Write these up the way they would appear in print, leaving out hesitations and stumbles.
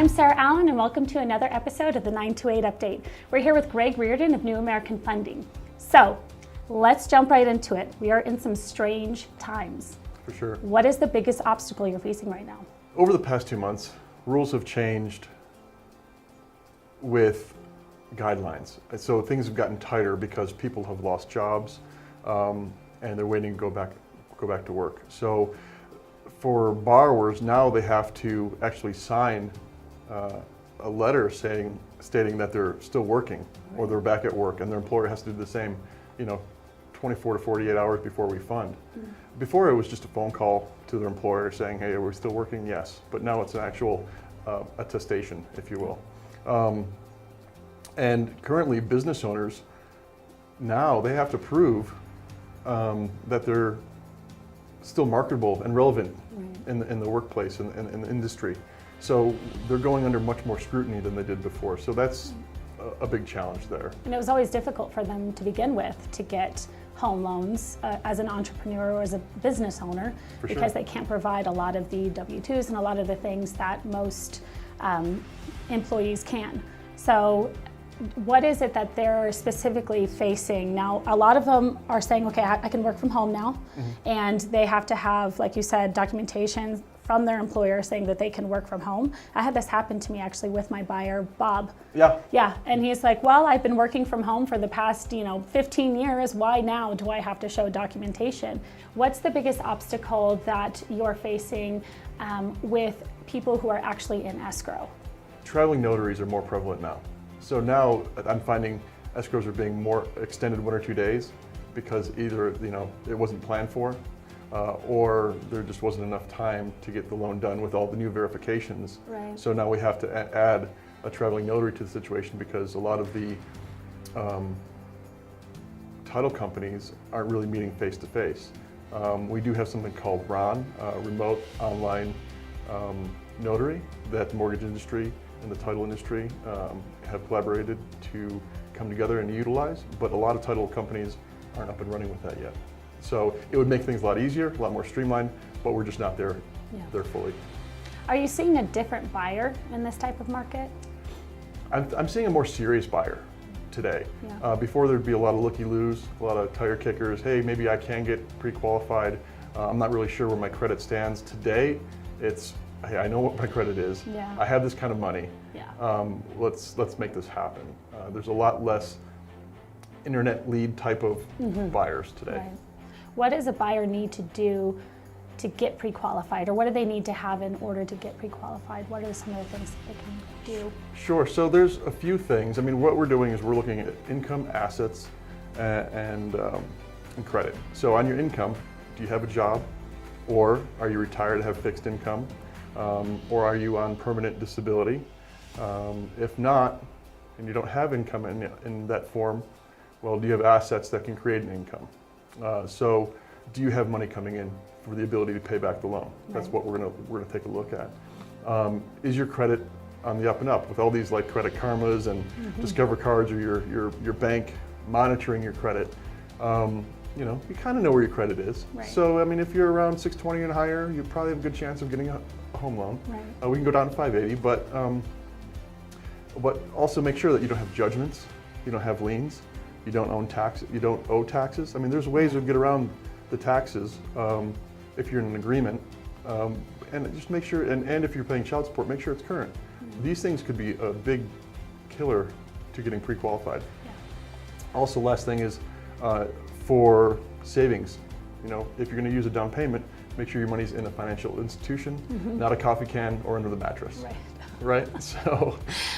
I'm Sarah Allen, and welcome to another episode of the 928 Update. We're here with Greg Riordan of New American Funding. So, let's jump right into it. We are in some strange times. For sure. What is the biggest obstacle you're facing right now? Over the past 2 months, rules have changed with guidelines. So things have gotten tighter because people have lost jobs and they're waiting to go back to work. So for borrowers, now they have to actually sign a letter stating that they're still working or they're back at work, and their employer has to do the same, 24 to 48 hours before we fund. Before it was just a phone call to their employer saying, hey, are we still working? Yes. But now it's an actual attestation, if you will. And currently business owners, now they have to prove that they're still marketable and relevant in the workplace, in the industry. So they're going under much more scrutiny than they did before. So that's a big challenge there. And it was always difficult for them to begin with to get home loans as an entrepreneur or as a business owner, because they can't provide a lot of the W-2s and a lot of the things that most employees can. So what is it that they're specifically facing now? A lot of them are saying, okay, I can work from home now, and they have to have, like you said, documentation from their employer saying that they can work from home. I had this happen to me actually with my buyer, Bob. Yeah, and he's like, well, I've been working from home for the past 15 years. Why now do I have to show documentation? What's the biggest obstacle that you're facing with people who are actually in escrow? Traveling notaries are more prevalent now. So now I'm finding escrows are being more extended 1 or 2 days because either it wasn't planned for, or there just wasn't enough time to get the loan done with all the new verifications. Right. So now we have to add a traveling notary to the situation because a lot of the title companies aren't really meeting face to face. We do have something called RON, Remote Online Notary, that the mortgage industry and the title industry have collaborated to come together and utilize, but a lot of title companies aren't up and running with that yet. So it would make things a lot easier, a lot more streamlined, but we're just not there fully. Are you seeing a different buyer in this type of market? I'm seeing a more serious buyer today. Before there'd be a lot of looky-loos, a lot of tire kickers. Hey, maybe I can get pre-qualified. I'm not really sure where my credit stands. Today, it's, hey, I know what my credit is. I have this kind of money. Let's make this happen. There's a lot less internet lead type of buyers today. Right. What does a buyer need to do to get pre-qualified, or what do they need to have in order to get pre-qualified? What are some of the things that they can do? Sure, so there's a few things. I mean, what we're doing is we're looking at income, assets, and credit. So on your income, do you have a job, or are you retired, have fixed income, or are you on permanent disability? If not, and you don't have income in that form, well, do you have assets that can create an income? So do you have money coming in for the ability to pay back the loan? That's what we're gonna take a look at. Is your credit on the up and up with all these like Credit Karmas and Discover cards, or your bank monitoring your credit? You kind of know where your credit is. So I mean, if you're around 620 and higher, you probably have a good chance of getting a home loan. We can go down to 580, but also make sure that you don't have judgments, you don't have liens, you don't owe taxes. I mean, there's ways to get around the taxes if you're in an agreement, and just make sure, and if you're paying child support, make sure it's current. These things could be a big killer to getting pre-qualified. Also, last thing is for savings. If you're going to use a down payment, make sure your money's in a financial institution, not a coffee can or under the mattress. Right? So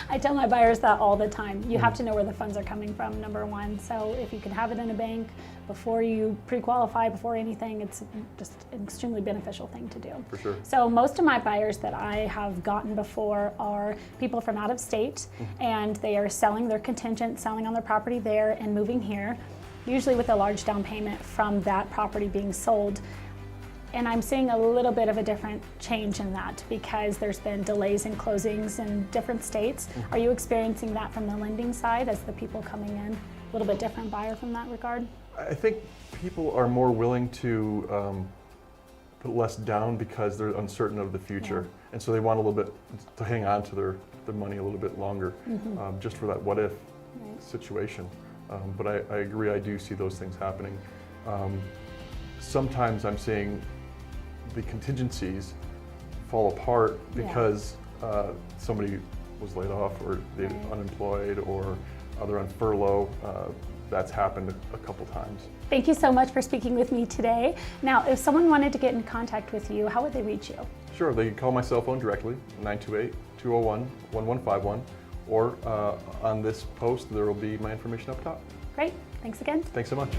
I tell my buyers that all the time. You have to know where the funds are coming from, number one. So if you can have it in a bank before you pre-qualify, before anything, it's just an extremely beneficial thing to do. For sure. So most of my buyers that I have gotten before are people from out of state, and they are selling their contingent, selling on their property there and moving here, usually with a large down payment from that property being sold. And I'm seeing a little bit of a different change in that because there's been delays in closings in different states. Are you experiencing that from the lending side as the people coming in? A little bit different buyer from that regard? I think people are more willing to put less down because they're uncertain of the future. And so they want a little bit to hang on to their money a little bit longer, just for that what if situation. But I agree, I do see those things happening. Sometimes I'm seeing the contingencies fall apart because somebody was laid off, or they're unemployed, or they're on furlough. That's happened a couple times. Thank you so much for speaking with me today. Now, if someone wanted to get in contact with you, how would they reach you? Sure, they can call my cell phone directly, 928-201-1151, or on this post there will be my information up top. Great, thanks again. Thanks so much.